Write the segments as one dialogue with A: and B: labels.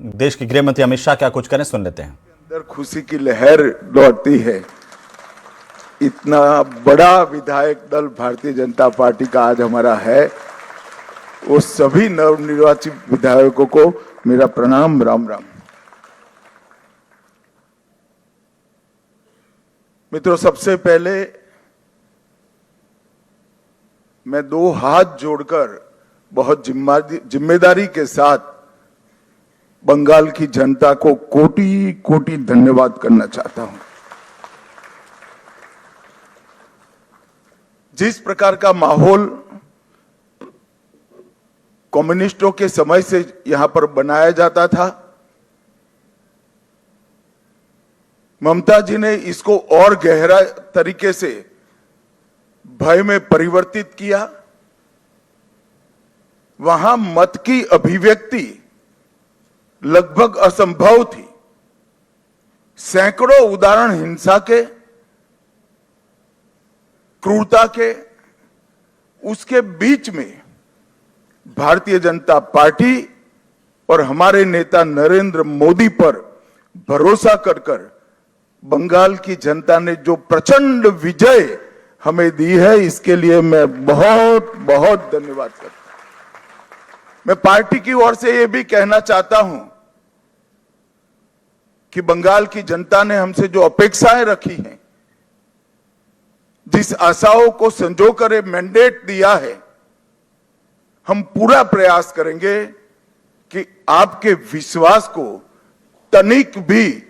A: देश के गृह मंत्री अमित शाह क्या कुछ करें, सुन लेते हैं।
B: अंदर खुशी की लहर दौड़ती है। इतना बड़ा विधायक दल भारतीय जनता पार्टी का आज हमारा है, वो सभी नवनिर्वाचित विधायकों को मेरा प्रणाम, राम राम। मित्रों, सबसे पहले मैं दो हाथ जोड़कर बहुत जिम्मेदारी के साथ बंगाल की जनता को कोटि कोटि धन्यवाद करना चाहता हूं। जिस प्रकार का माहौल कम्युनिस्टों के समय से यहां पर बनाया जाता था, ममता जी ने इसको और गहरा तरीके से भय में परिवर्तित किया। वहां मत की अभिव्यक्ति लगभग असंभव थी। सैकड़ों उदाहरण हिंसा के, क्रूरता के, उसके बीच में भारतीय जनता पार्टी और हमारे नेता नरेंद्र मोदी पर भरोसा कर बंगाल की जनता ने जो प्रचंड विजय हमें दी है, इसके लिए मैं बहुत बहुत धन्यवाद करता हूं। मैं पार्टी की ओर से यह भी कहना चाहता हूं कि बंगाल की जनता ने हमसे जो अपेक्षाएं रखी हैं, जिस आशाओं को संजोकर मैंडेट दिया है, हम पूरा प्रयास करेंगे कि आपके विश्वास को तनिक भी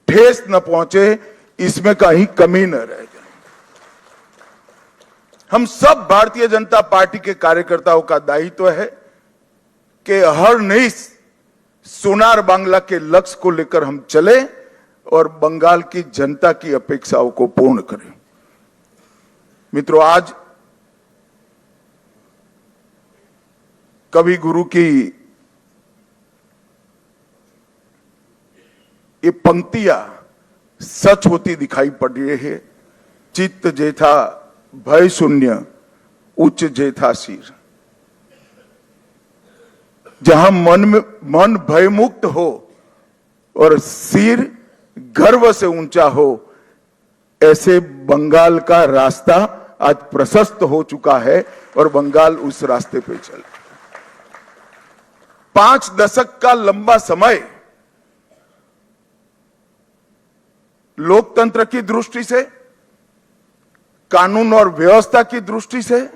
B: ठेस न पहुंचे, इसमें कहीं कमी न रह जाए। हम सब भारतीय जनता पार्टी के कार्यकर्ताओं का दायित्व है कि हर नई सोनार बांग्ला के लक्ष्य को लेकर हम चले और बंगाल की जनता की अपेक्षाओं को पूर्ण करें। मित्रों, आज कवि गुरु की ये पंक्तियां सच होती दिखाई पड़ रही है। चित्त जेथा भय शून्य, उच्च जेथा सिर। जहां मन भय मुक्त हो और सिर गर्व से ऊंचा हो, ऐसे बंगाल का रास्ता आज प्रशस्त हो चुका है और बंगाल उस रास्ते पे चल। 5 दशक का लंबा समय लोकतंत्र की दृष्टि से, कानून और व्यवस्था की दृष्टि से,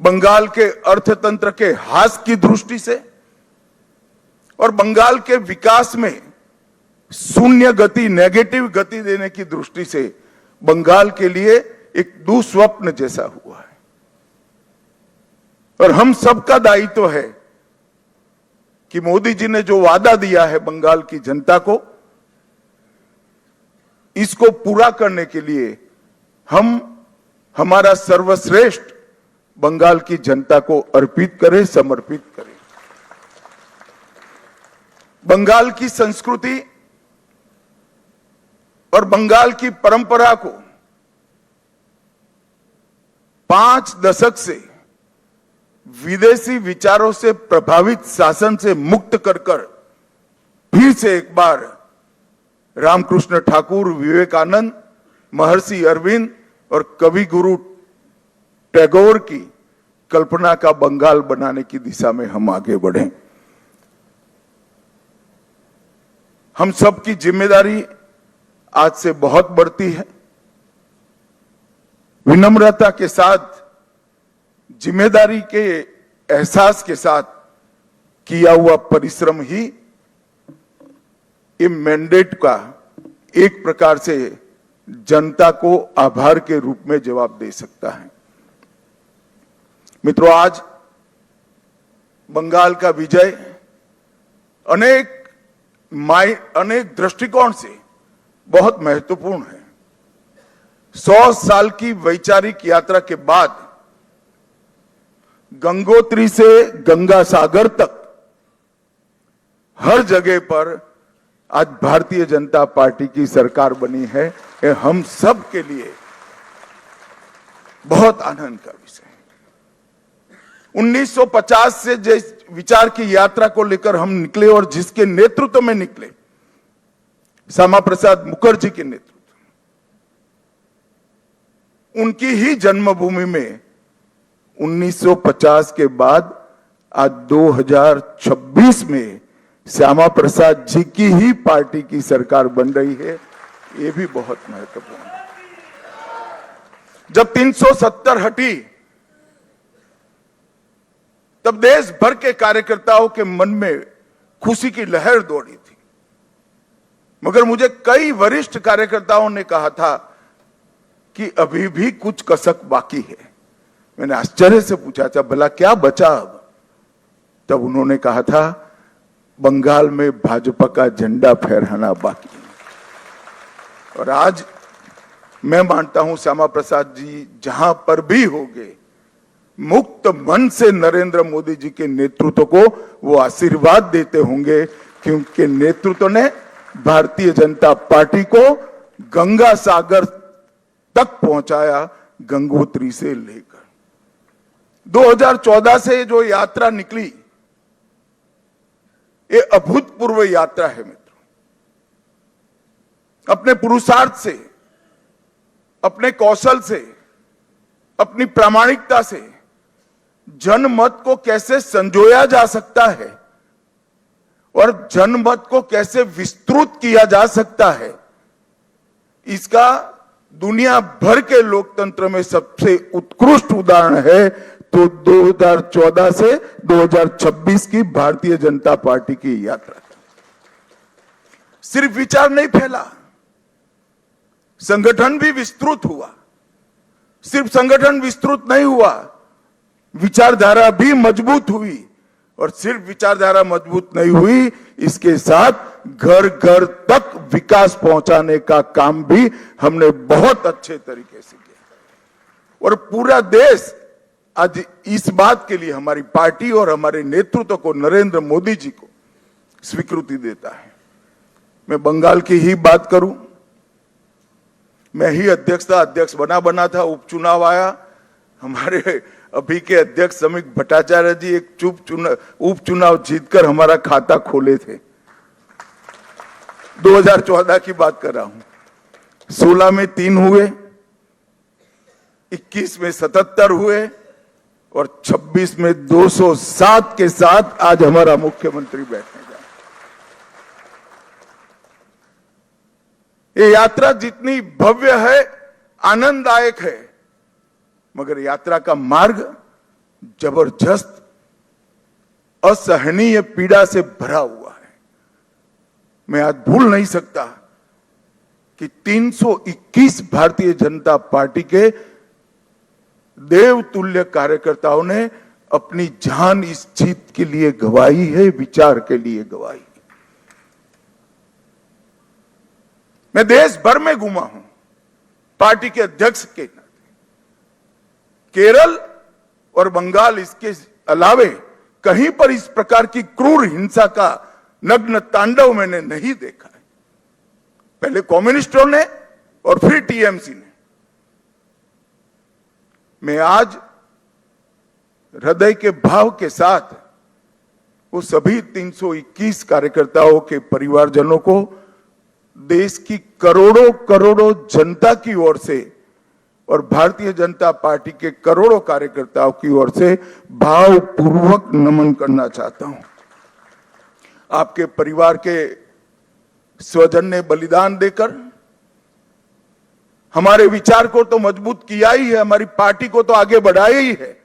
B: बंगाल के अर्थतंत्र के ह्रास की दृष्टि से और बंगाल के विकास में शून्य गति, नेगेटिव गति देने की दृष्टि से बंगाल के लिए एक दुस्वप्न जैसा हुआ है। और हम सबका दायित्व है कि मोदी जी ने जो वादा दिया है बंगाल की जनता को, इसको पूरा करने के लिए हम हमारा सर्वश्रेष्ठ बंगाल की जनता को अर्पित करें, समर्पित करें। बंगाल की संस्कृति और बंगाल की परंपरा को 5 दशक से विदेशी विचारों से प्रभावित शासन से मुक्त कर फिर से एक बार रामकृष्ण ठाकुर, विवेकानंद, महर्षि अरविंद और कवि गुरु टैगोर की कल्पना का बंगाल बनाने की दिशा में हम आगे बढ़ें। हम सबकी जिम्मेदारी आज से बहुत बढ़ती है। विनम्रता के साथ, जिम्मेदारी के एहसास के साथ किया हुआ परिश्रम ही ये मैंडेट का एक प्रकार से जनता को आभार के रूप में जवाब दे सकता है। मित्रों, आज बंगाल का विजय अनेक दृष्टिकोण से बहुत महत्वपूर्ण है। 100 साल की वैचारिक यात्रा के बाद गंगोत्री से गंगा सागर तक हर जगह पर आज भारतीय जनता पार्टी की सरकार बनी है। ये हम सब के लिए बहुत आनंद का विषय है। 1950 से जिस विचार की यात्रा को लेकर हम निकले और जिसके नेतृत्व में निकले, श्यामा प्रसाद मुखर्जी के नेतृत्व, उनकी ही जन्मभूमि में 1950 के बाद आज 2026 में श्यामा प्रसाद जी की ही पार्टी की सरकार बन रही है। ये भी बहुत महत्वपूर्ण है। जब 370 हटी तब देश भर के कार्यकर्ताओं के मन में खुशी की लहर दौड़ी थी, मगर मुझे कई वरिष्ठ कार्यकर्ताओं ने कहा था कि अभी भी कुछ कसक बाकी है। मैंने आश्चर्य से पूछा था, भला क्या बचा अब? तब उन्होंने कहा था, बंगाल में भाजपा का झंडा फहराना बाकी है। और आज मैं मानता हूं श्यामा प्रसाद जी जहां पर भी होंगे, मुक्त मन से नरेंद्र मोदी जी के नेतृत्व को वो आशीर्वाद देते होंगे, क्योंकि नेतृत्व ने भारतीय जनता पार्टी को गंगा सागर तक पहुंचाया, गंगोत्री से लेकर 2014 से जो यात्रा निकली, ये अभूतपूर्व यात्रा है मित्रों। अपने पुरुषार्थ से, अपने कौशल से, अपनी प्रामाणिकता से जनमत को कैसे संजोया जा सकता है और जनमत को कैसे विस्तृत किया जा सकता है, इसका दुनिया भर के लोकतंत्र में सबसे उत्कृष्ट उदाहरण है तो 2014 से 2026 की भारतीय जनता पार्टी की यात्रा। सिर्फ विचार नहीं फैला, संगठन भी विस्तृत हुआ। सिर्फ संगठन विस्तृत नहीं हुआ, विचारधारा भी मजबूत हुई। और सिर्फ विचारधारा मजबूत नहीं हुई, इसके साथ घर घर तक विकास पहुंचाने का काम भी हमने बहुत अच्छे तरीके से किया। और पूरा देश आज इस बात के लिए हमारी पार्टी और हमारे नेतृत्व को, नरेंद्र मोदी जी को स्वीकृति देता है। मैं बंगाल की ही बात करूं, मैं ही अध्यक्ष बना था, उपचुनाव आया, हमारे अभी के अध्यक्ष समीक भट्टाचार्य जी एक उपचुनाव जीतकर हमारा खाता खोले थे। 2014 की बात कर रहा हूं। 16 में 3 हुए, 21 में 77 हुए और 26 में 207 के साथ आज हमारा मुख्यमंत्री बैठने जा रहे। ये यात्रा जितनी भव्य है, आनंददायक है, मगर यात्रा का मार्ग जबरदस्त असहनीय पीड़ा से भरा हुआ है। मैं आज भूल नहीं सकता कि 321 भारतीय जनता पार्टी के देवतुल्य कार्यकर्ताओं ने अपनी जान इस जीत के लिए गंवाई है, विचार के लिए गंवाई। मैं देश भर में घूमा हूं पार्टी के अध्यक्ष के नाते। केरल और बंगाल, इसके अलावे कहीं पर इस प्रकार की क्रूर हिंसा का नग्न तांडव मैंने नहीं देखा है। पहले कम्युनिस्टों ने और फिर टीएमसी ने। मैं आज हृदय के भाव के साथ वो सभी 321 कार्यकर्ताओं के परिवारजनों को, देश की करोड़ों करोड़ों जनता की ओर से और भारतीय जनता पार्टी के करोड़ों कार्यकर्ताओं की ओर से भावपूर्वक नमन करना चाहता हूं। आपके परिवार के स्वजन ने बलिदान देकर हमारे विचार को तो मजबूत किया ही है, हमारी पार्टी को तो आगे बढ़ाया ही है,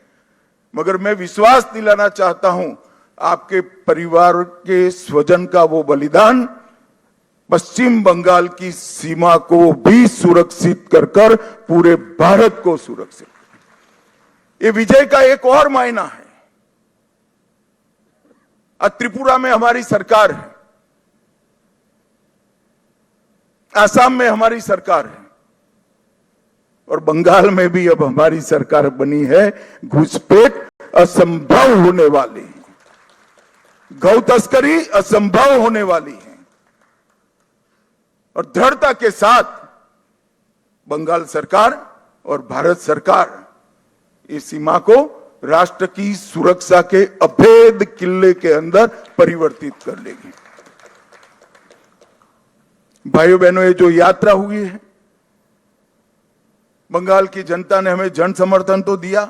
B: मगर मैं विश्वास दिलाना चाहता हूं, आपके परिवार के स्वजन का वो बलिदान पश्चिम बंगाल की सीमा को भी सुरक्षित कर पूरे भारत को सुरक्षित। ये विजय का एक और मायना है। आज त्रिपुरा में हमारी सरकार है, आसाम में हमारी सरकार है और बंगाल में भी अब हमारी सरकार बनी है। घुसपैठ असंभव होने वाली है, गौ तस्करी असंभव होने वाली है और दृढ़ता के साथ बंगाल सरकार और भारत सरकार इस सीमा को राष्ट्र की सुरक्षा के अभेद किले के अंदर परिवर्तित कर लेगी। भाइयों बहनों, ये जो यात्रा हुई है, बंगाल की जनता ने हमें जन समर्थन तो दिया,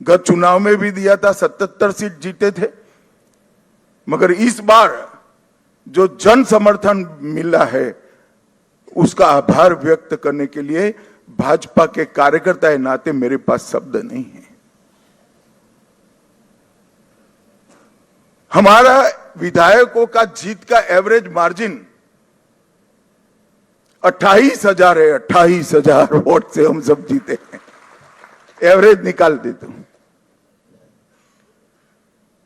B: गत चुनाव में भी दिया था, 77 सीट जीते थे, मगर इस बार जो जन समर्थन मिला है उसका आभार व्यक्त करने के लिए भाजपा के कार्यकर्ता के नाते मेरे पास शब्द नहीं है। हमारा विधायकों का जीत का एवरेज मार्जिन 28,000 है। 28,000 वोट से हम सब जीते हैं, एवरेज निकाल देता हूं।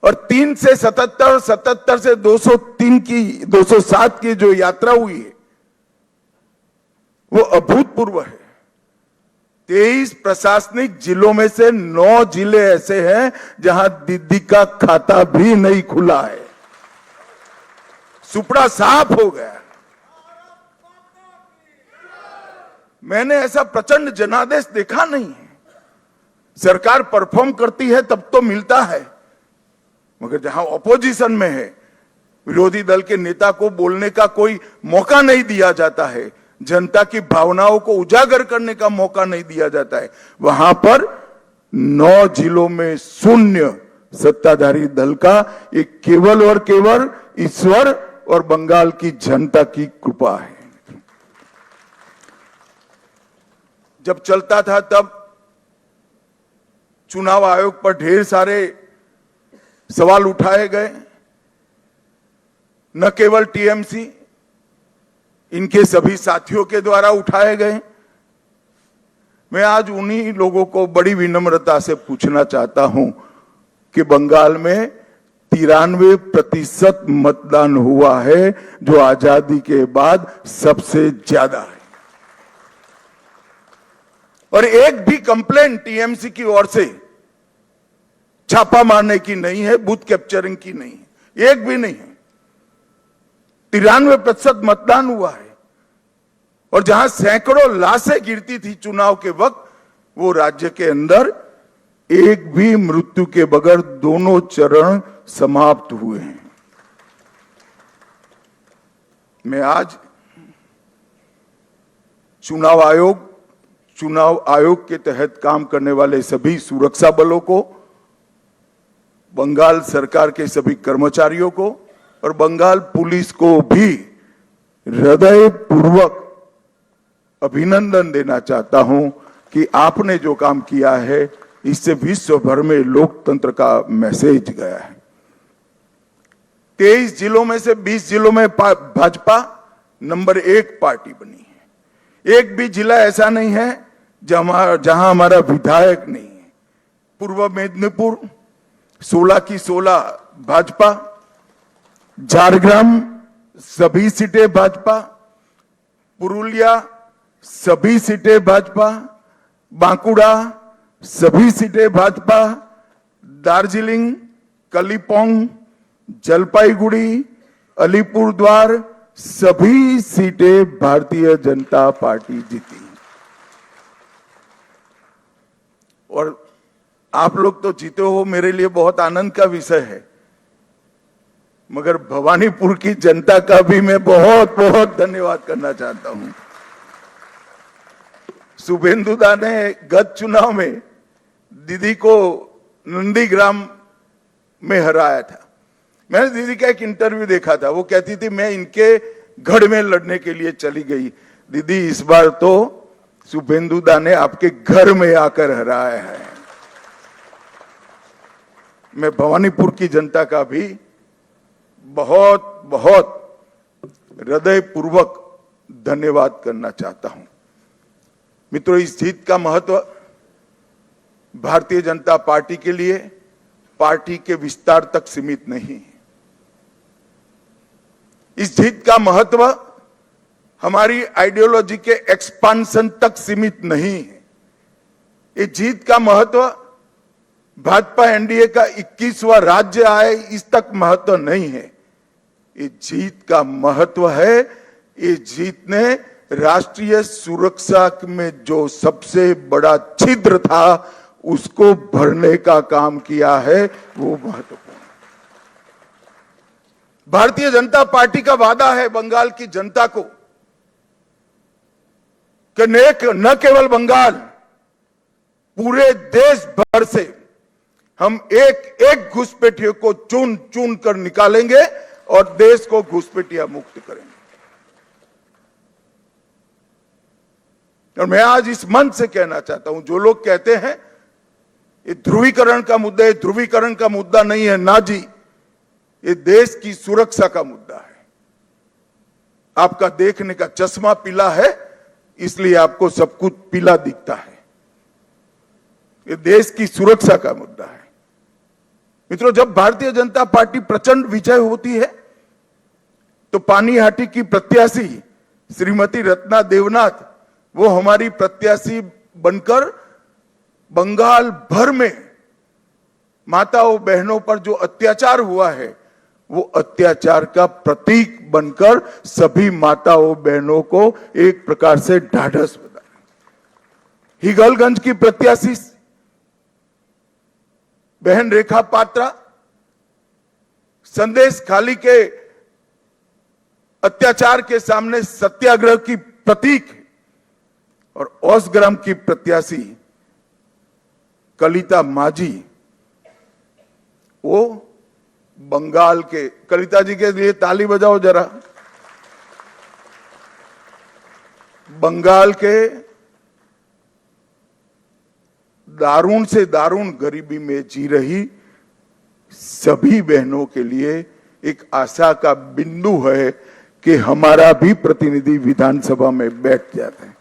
B: और 3 से 77, 77 से 203 की 207 की जो यात्रा हुई है वो अभूतपूर्व है। 23 प्रशासनिक जिलों में से 9 जिले ऐसे हैं जहां दीदी का खाता भी नहीं खुला है। सुपड़ा साफ हो गया। मैंने ऐसा प्रचंड जनादेश देखा नहीं है। सरकार परफॉर्म करती है तब तो मिलता है, मगर जहां ऑपोजिशन में है, विरोधी दल के नेता को बोलने का कोई मौका नहीं दिया जाता है, जनता की भावनाओं को उजागर करने का मौका नहीं दिया जाता है, वहां पर 9 जिलों में शून्य सत्ताधारी दल का ये केवल और केवल ईश्वर और बंगाल की जनता की कृपा है। जब चलता था तब चुनाव आयोग पर ढेर सारे सवाल उठाए गए, न केवल टीएमसी, इनके सभी साथियों के द्वारा उठाए गए। मैं आज उन्हीं लोगों को बड़ी विनम्रता से पूछना चाहता हूं कि बंगाल में 93% मतदान हुआ है, जो आजादी के बाद सबसे ज्यादा है, और एक भी कंप्लेंट टीएमसी की ओर से छापा मारने की नहीं है, बूथ कैप्चरिंग की नहीं है, एक भी नहीं है। 93% मतदान हुआ है, और जहां सैकड़ों लाशें गिरती थी चुनाव के वक्त, वो राज्य के अंदर एक भी मृत्यु के बगैर दोनों चरण समाप्त हुए हैं। मैं आज चुनाव आयोग के तहत काम करने वाले सभी सुरक्षा बलों को, बंगाल सरकार के सभी कर्मचारियों को और बंगाल पुलिस को भी हृदयपूर्वक अभिनंदन देना चाहता हूं कि आपने जो काम किया है इससे विश्व भर में लोकतंत्र का मैसेज गया है। 23 जिलों में से 20 जिलों में भाजपा नंबर 1 पार्टी बनी है। एक भी जिला ऐसा नहीं है जहां हमारा विधायक नहीं है। पूर्व मेदिनीपुर 16 की 16 भाजपा, झारग्राम सभी सीटें भाजपा, पुरुलिया सभी सीटें भाजपा, बांकुड़ा सभी सीटें भाजपा, दार्जिलिंग, कलिम्पोंग, जलपाईगुड़ी, अलीपुरद्वार सभी सीटें भारतीय जनता पार्टी जीती। और आप लोग तो जीते हो, मेरे लिए बहुत आनंद का विषय है, मगर भवानीपुर की जनता का भी मैं बहुत बहुत धन्यवाद करना चाहता हूं। शुभेंदुदा ने गत चुनाव में दीदी को नंदीग्राम में हराया था। मैंने दीदी का एक इंटरव्यू देखा था, वो कहती थी मैं इनके गढ़ में लड़ने के लिए चली गई। दीदी, इस बार तो शुभेंदुदा ने आपके घर में आकर हराया है। मैं भवानीपुर की जनता का भी बहुत बहुत हृदयपूर्वक धन्यवाद करना चाहता हूं। मित्रों, इस जीत का महत्व भारतीय जनता पार्टी के लिए पार्टी के विस्तार तक सीमित नहीं है। इस जीत का महत्व हमारी आइडियोलॉजी के एक्सपांशन तक सीमित नहीं है। इस जीत का महत्व भाजपा एनडीए का 21वां राज्य आए इस तक महत्व नहीं है। इस जीत का महत्व है, इस जीत ने राष्ट्रीय सुरक्षा में जो सबसे बड़ा छिद्र था उसको भरने का काम किया है, वो महत्वपूर्ण है। भारतीय जनता पार्टी का वादा है बंगाल की जनता को कि न केवल बंगाल, पूरे देश भर से हम एक एक घुसपैठियों को चुन चुन कर निकालेंगे और देश को घुसपैठिया मुक्त करेंगे। और मैं आज इस मंच से कहना चाहता हूं, जो लोग कहते हैं ये ध्रुवीकरण का मुद्दा है, ध्रुवीकरण का मुद्दा नहीं है ना जी, ये देश की सुरक्षा का मुद्दा है। आपका देखने का चश्मा पीला है, इसलिए आपको सब कुछ पीला दिखता है। ये देश की सुरक्षा का मुद्दा है। मित्रों, जब भारतीय जनता पार्टी प्रचंड विजय होती है तो पानीहाटी की प्रत्याशी श्रीमती रत्ना देवनाथ, वो हमारी प्रत्याशी बनकर बंगाल भर में माताओं बहनों पर जो अत्याचार हुआ है, वो अत्याचार का प्रतीक बनकर सभी माताओं बहनों को एक प्रकार से ढाढ़स बना। हिगलगंज की प्रत्याशी बहन रेखा पात्रा संदेश खाली के अत्याचार के सामने सत्याग्रह की प्रतीक, और ओसग्राम की प्रत्याशी कलिता माझी, वो बंगाल के, कलिता जी के लिए ताली बजाओ जरा, बंगाल के दारुण से दारुण गरीबी में जी रही सभी बहनों के लिए एक आशा का बिंदु है कि हमारा भी प्रतिनिधि विधानसभा में बैठ जाते हैं।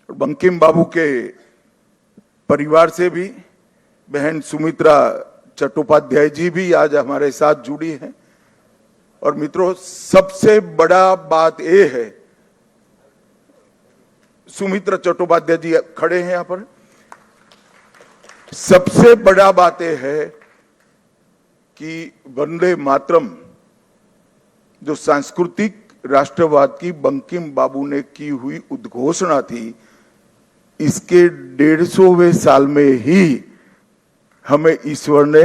B: बंकिम बाबू के परिवार से भी बहन सुमित्रा चट्टोपाध्याय जी भी आज हमारे साथ जुड़ी हैं। और मित्रों, सबसे बड़ा बात यह है, सुमित्रा चट्टोपाध्याय जी खड़े हैं यहां पर, सबसे बड़ा बात यह है कि वंदे मातरम जो सांस्कृतिक राष्ट्रवाद की बंकिम बाबू ने की हुई उद्घोषणा थी, इसके 150वें साल में ही हमें ईश्वर ने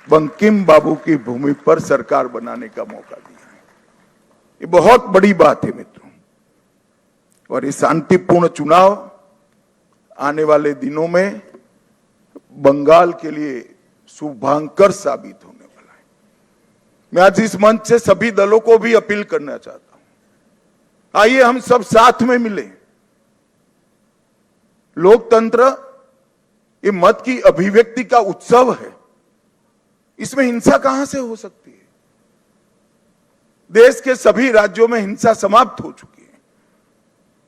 B: बंकिम बाबू की भूमि पर सरकार बनाने का मौका दिया है। ये बहुत बड़ी बात है मित्रों, और ये शांतिपूर्ण चुनाव आने वाले दिनों में बंगाल के लिए शुभांकर साबित होने वाला है। मैं आज इस मंच से सभी दलों को भी अपील करना चाहता हूं, आइए हम सब साथ में मिले। लोकतंत्र ये मत की अभिव्यक्ति का उत्सव है, इसमें हिंसा कहां से हो सकती है? देश के सभी राज्यों में हिंसा समाप्त हो चुकी है,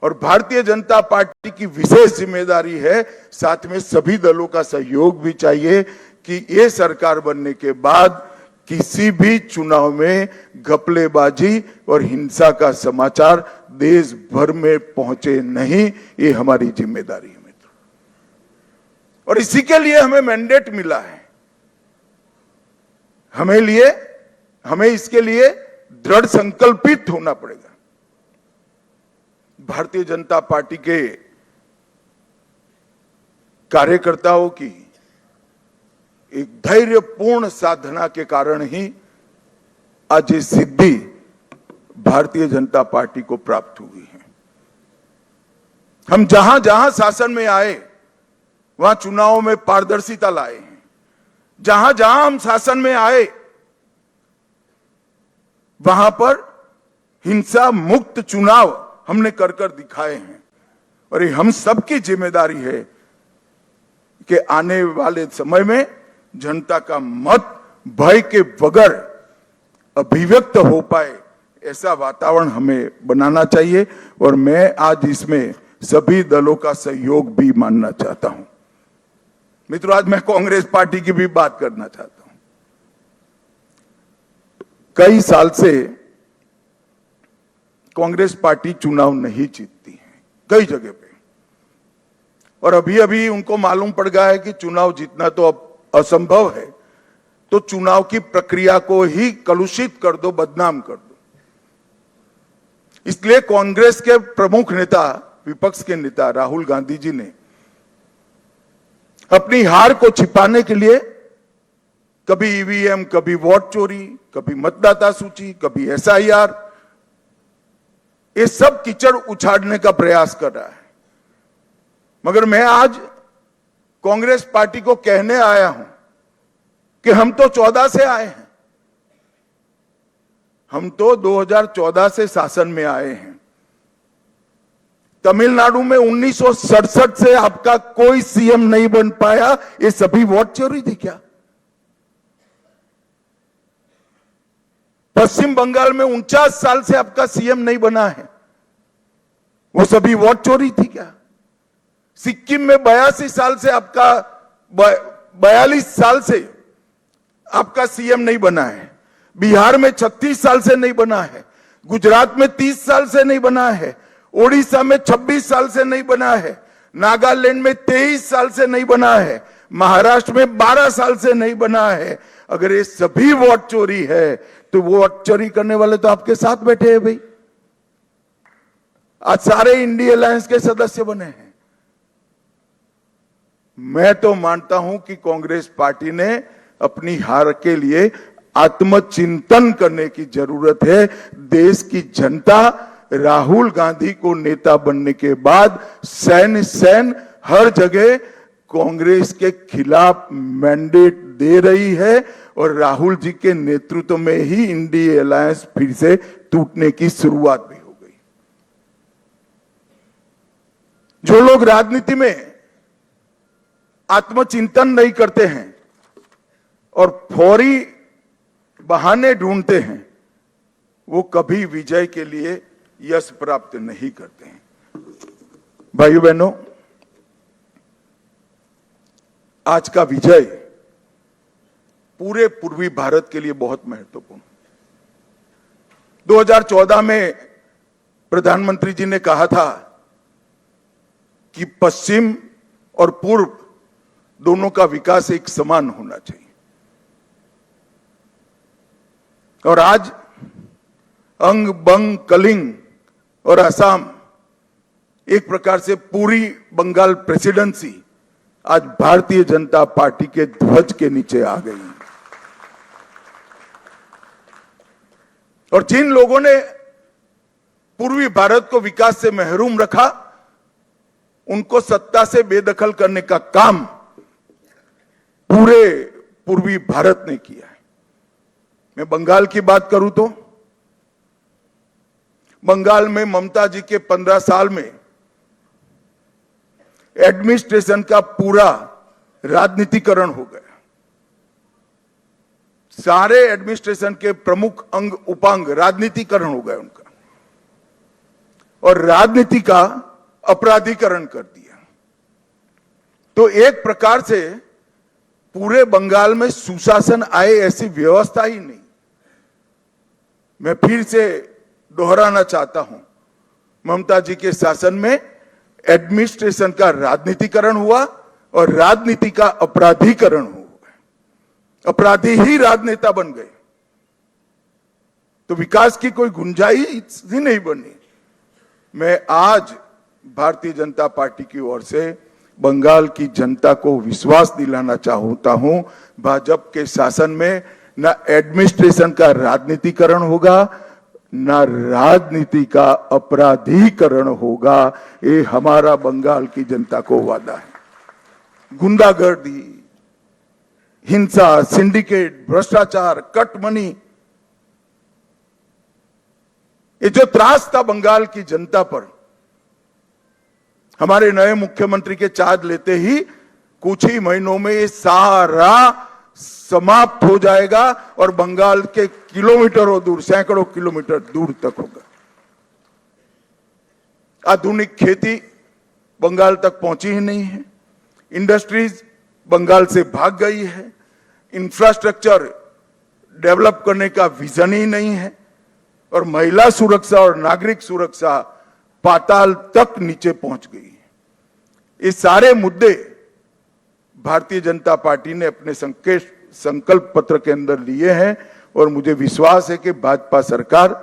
B: और भारतीय जनता पार्टी की विशेष जिम्मेदारी है, साथ में सभी दलों का सहयोग भी चाहिए कि ये सरकार बनने के बाद किसी भी चुनाव में घपलेबाजी और हिंसा का समाचार देश भर में पहुंचे नहीं। ये हमारी जिम्मेदारी है मित्रों, और इसी के लिए हमें मैंडेट मिला है। हमें इसके लिए दृढ़ संकल्पित होना पड़ेगा। भारतीय जनता पार्टी के कार्यकर्ताओं की एक धैर्यपूर्ण साधना के कारण ही आज ये सिद्धि भारतीय जनता पार्टी को प्राप्त हुई है। हम जहां जहां शासन में आए, वहां चुनावों में पारदर्शिता लाए हैं। जहां जहां हम शासन में आए, वहां पर हिंसा मुक्त चुनाव हमने कर कर दिखाए हैं। और ये हम सबकी जिम्मेदारी है कि आने वाले समय में जनता का मत भय के बगैर अभिव्यक्त हो पाए, ऐसा वातावरण हमें बनाना चाहिए। और मैं आज इसमें सभी दलों का सहयोग भी मानना चाहता हूं। मित्रों, आज मैं कांग्रेस पार्टी की भी बात करना चाहता हूं। कई साल से कांग्रेस पार्टी चुनाव नहीं जीतती है कई जगह पे, और अभी अभी उनको मालूम पड़ गया है कि चुनाव जीतना तो अब असंभव है, तो चुनाव की प्रक्रिया को ही कलुषित कर दो, बदनाम कर दो। इसलिए कांग्रेस के प्रमुख नेता, विपक्ष के नेता राहुल गांधी जी ने अपनी हार को छिपाने के लिए कभी ईवीएम, कभी वोट चोरी, कभी मतदाता सूची, कभी एसआईआर, ये सब कीचड़ उछाड़ने का प्रयास कर रहा है। मगर मैं आज कांग्रेस पार्टी को कहने आया हूं कि हम तो 14 से आए हैं, हम तो 2014 से शासन में आए हैं। तमिलनाडु में 1967 से आपका कोई सीएम नहीं बन पाया, ये सभी वोट चोरी थी क्या? पश्चिम बंगाल में 49 साल से आपका सीएम नहीं बना है, वो सभी वोट चोरी थी क्या? सिक्किम में 82 साल से आपका 42 साल से आपका सीएम नहीं बना है, बिहार में 36 साल से नहीं बना है, गुजरात में 30 साल से नहीं बना है, ओडिशा में 26 साल से नहीं बना है, नागालैंड में 23 साल से नहीं बना है, महाराष्ट्र में 12 साल से नहीं बना है। अगर ये सभी वोट चोरी है तो वोट चोरी करने वाले तो आपके साथ बैठे हैं भाई। आज सारे इंडिया अलायंस के सदस्य बने हैं। मैं तो मानता हूं कि कांग्रेस पार्टी ने अपनी हार के लिए आत्मचिंतन करने की जरूरत है। देश की जनता राहुल गांधी को नेता बनने के बाद सैन हर जगह कांग्रेस के खिलाफ मैंडेट दे रही है और राहुल जी के नेतृत्व में ही इंडिया अलायंस फिर से टूटने की शुरुआत भी हो गई। जो लोग राजनीति में आत्मचिंतन नहीं करते हैं और फौरी बहाने ढूंढते हैं, वो कभी विजय के लिए यश प्राप्त नहीं करते हैं। भाइयों बहनों, आज का विजय पूरे पूर्वी भारत के लिए बहुत महत्वपूर्ण। 2014 में प्रधानमंत्री जी ने कहा था कि पश्चिम और पूर्व दोनों का विकास एक समान होना चाहिए, और आज अंग बंग कलिंग और असम, एक प्रकार से पूरी बंगाल प्रेसिडेंसी आज भारतीय जनता पार्टी के ध्वज के नीचे आ गई। और जिन लोगों ने पूर्वी भारत को विकास से महरूम रखा, उनको सत्ता से बेदखल करने का काम पूरे पूर्वी भारत ने किया है। मैं बंगाल की बात करूं तो बंगाल में ममता जी के 15 साल में एडमिनिस्ट्रेशन का पूरा राजनीतिकरण हो गया। सारे एडमिनिस्ट्रेशन के प्रमुख अंग उपांग राजनीतिकरण हो गए उनका, और राजनीति का अपराधीकरण कर दिया। तो एक प्रकार से पूरे बंगाल में सुशासन आए ऐसी व्यवस्था ही नहीं। मैं फिर से दोहराना चाहता हूं, ममता जी के शासन में एडमिनिस्ट्रेशन का राजनीतिकरण हुआ और राजनीति का अपराधीकरण हुआ। अपराधी ही राजनेता बन गए, तो विकास की कोई गुंजाइश ही नहीं बनी। मैं आज भारतीय जनता पार्टी की ओर से बंगाल की जनता को विश्वास दिलाना चाहता हूं, भाजपा के शासन में न एडमिनिस्ट्रेशन का राजनीतिकरण होगा, न राजनीति का अपराधीकरण होगा। ये हमारा बंगाल की जनता को वादा है। गुंडागर्दी, हिंसा, सिंडिकेट, भ्रष्टाचार, कट मनी, ये जो त्रास था बंगाल की जनता पर, हमारे नए मुख्यमंत्री के चार्ज लेते ही कुछ ही महीनों में ये सारा समाप्त हो जाएगा और बंगाल के किलोमीटरों दूर, सैकड़ों किलोमीटर दूर तक होगा। आधुनिक खेती बंगाल तक पहुंची ही नहीं है, इंडस्ट्रीज बंगाल से भाग गई है, इंफ्रास्ट्रक्चर डेवलप करने का विजन ही नहीं है, और महिला सुरक्षा और नागरिक सुरक्षा पाताल तक नीचे पहुंच गई है। ये सारे मुद्दे भारतीय जनता पार्टी ने अपने संकल्प पत्र के अंदर लिए हैं, और मुझे विश्वास है कि भाजपा सरकार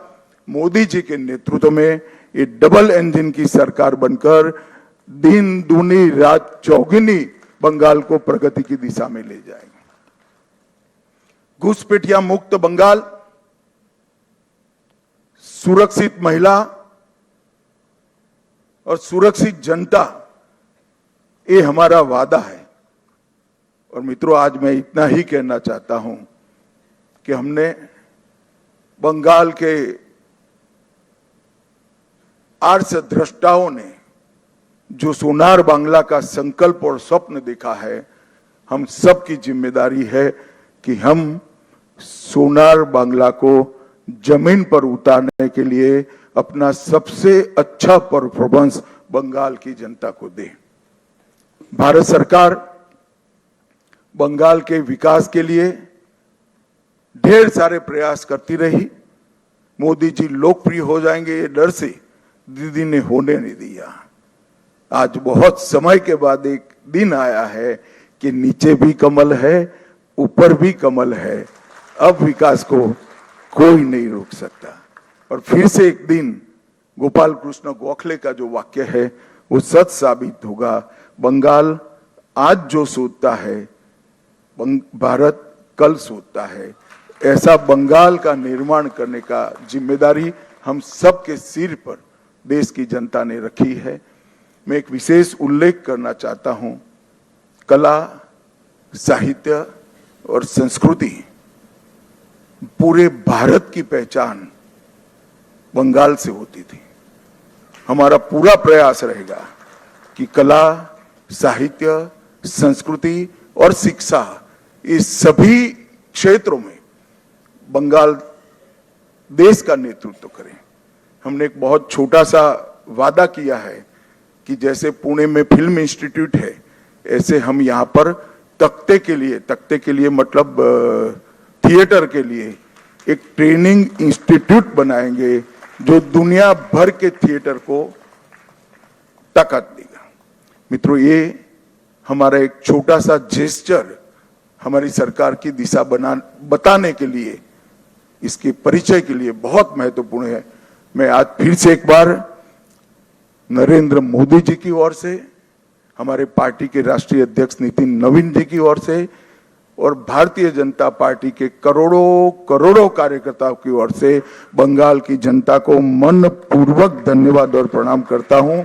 B: मोदी जी के नेतृत्व में ये डबल इंजन की सरकार बनकर दिन दूनी रात चौगुनी बंगाल को प्रगति की दिशा में ले जाएंगे। घुसपैठिया मुक्त बंगाल, सुरक्षित महिला और सुरक्षित जनता, ये हमारा वादा है। और मित्रों, आज मैं इतना ही कहना चाहता हूं कि हमने बंगाल के आर्ष द्रष्टाओं ने जो सोनार बांग्ला का संकल्प और स्वप्न देखा है, हम सबकी जिम्मेदारी है कि हम सोनार बांग्ला को जमीन पर उतारने के लिए अपना सबसे अच्छा परफॉर्मेंस बंगाल की जनता को दे। भारत सरकार बंगाल के विकास के लिए ढेर सारे प्रयास करती रही। मोदी जी लोकप्रिय हो जाएंगे ये डर से दीदी ने होने नहीं दिया। आज बहुत समय के बाद एक दिन आया है कि नीचे भी कमल है, ऊपर भी कमल है। अब विकास को कोई नहीं रोक सकता। और फिर से एक दिन गोपाल कृष्ण गोखले का जो वाक्य है वो सच साबित होगा। बंगाल आज जो सोचता है, भारत कल सोचता है। ऐसा बंगाल का निर्माण करने का जिम्मेदारी हम सबके सिर पर देश की जनता ने रखी है। मैं एक विशेष उल्लेख करना चाहता हूं। कला, साहित्य और संस्कृति, पूरे भारत की पहचान बंगाल से होती थी। हमारा पूरा प्रयास रहेगा कि कला, साहित्य, संस्कृति और शिक्षा, इस सभी क्षेत्रों में बंगाल देश का नेतृत्व करे। हमने एक बहुत छोटा सा वादा किया है कि जैसे पुणे में फिल्म इंस्टीट्यूट है, ऐसे हम यहाँ पर तख्ते के लिए मतलब थिएटर के लिए एक ट्रेनिंग इंस्टीट्यूट बनाएंगे जो दुनिया भर के थिएटर को ताकत देगा। मित्रों, ये हमारा एक छोटा सा जेस्चर हमारी सरकार की दिशा बताने के लिए, इसके परिचय के लिए बहुत महत्वपूर्ण है। मैं आज फिर से एक बार नरेंद्र मोदी जी की ओर से, हमारे पार्टी के राष्ट्रीय अध्यक्ष नितिन नवीन जी की ओर से और भारतीय जनता पार्टी के करोड़ों कार्यकर्ताओं की ओर से बंगाल की जनता को मन पूर्वक धन्यवाद और प्रणाम करता हूं।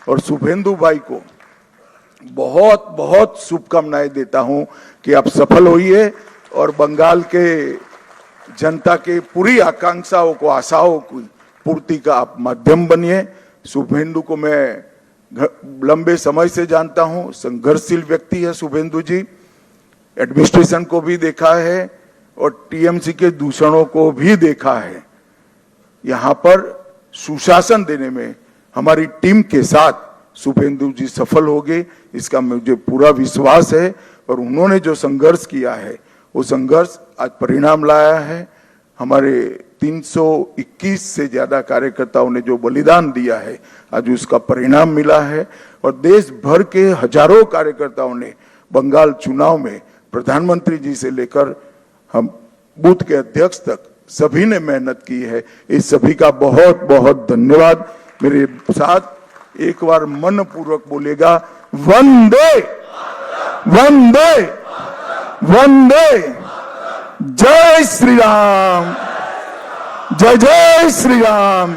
B: और शुभेंदु भाई को बहुत बहुत शुभकामनाएं देता हूं कि आप सफल होइए और बंगाल के जनता के पूरी आकांक्षाओं को, आशाओं की पूर्ति का आप माध्यम बनिए। शुभेंदु को मैं लंबे समय से जानता हूं, संघर्षशील व्यक्ति है शुभेंदु जी। एडमिनिस्ट्रेशन को भी देखा है और टीएमसी के दूषणों को भी देखा है। यहां पर सुशासन देने में हमारी टीम के साथ शुभेंदु जी सफल होंगे, इसका मुझे पूरा विश्वास है। और उन्होंने जो संघर्ष किया है वो संघर्ष आज परिणाम लाया है। हमारे 321 से ज्यादा कार्यकर्ताओं ने जो बलिदान दिया है, आज उसका परिणाम मिला है। और देश भर के हजारों कार्यकर्ताओं ने बंगाल चुनाव में प्रधानमंत्री जी से लेकर हम बूथ के अध्यक्ष तक सभी ने मेहनत की है। इस सभी का बहुत बहुत धन्यवाद। मेरे साथ एक बार मन पूर्वक बोलेगा, वंदे वंदे वंदे, जय श्री राम, जय जय श्री राम।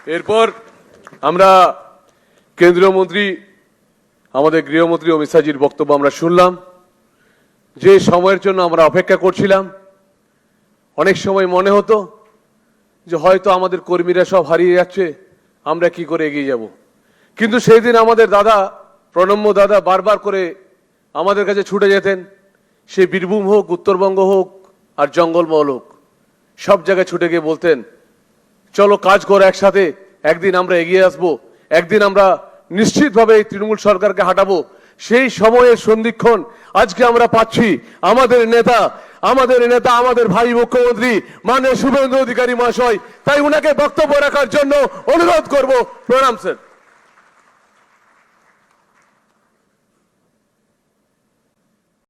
C: এরপর আমরা কেন্দ্রীয় মন্ত্রী আমাদের গৃহমন্ত্রী অমিত শাহজির বক্তব্য আমরা শুনলাম। যে সময়ের জন্য আমরা অপেক্ষা করছিলাম, অনেক সময় মনে হতো যে হয়তো আমাদের কর্মীরা সব হারিয়ে যাচ্ছে, আমরা কি করে এগিয়ে যাব। কিন্তু সেই দিন আমাদের দাদা, প্রণম্য দাদা বারবার করে আমাদের কাছে ছুটে যেতেন। সে বীরভূম হোক, উত্তরবঙ্গ হোক আর জঙ্গলমহল হোক, সব জায়গায় ছুটে গিয়ে বলতেন, চলো কাজ করো একসাথে, একদিন আমরা এগিয়ে আসবো, একদিন আমরা নিশ্চিতভাবে এই তৃণমূল সরকারকে হাঁটাবো। সেই সময়ের সন্ধিক্ষণ আজকে আমরা পাচ্ছি। আমাদের নেতা, আমাদের ভাই মুখ্যমন্ত্রী মাননীয় শুভেন্দু অধিকারী মহাশয়, তাই উনাকে বক্তব্য রাখার জন্য অনুরোধ করব। প্রণাম স্যার।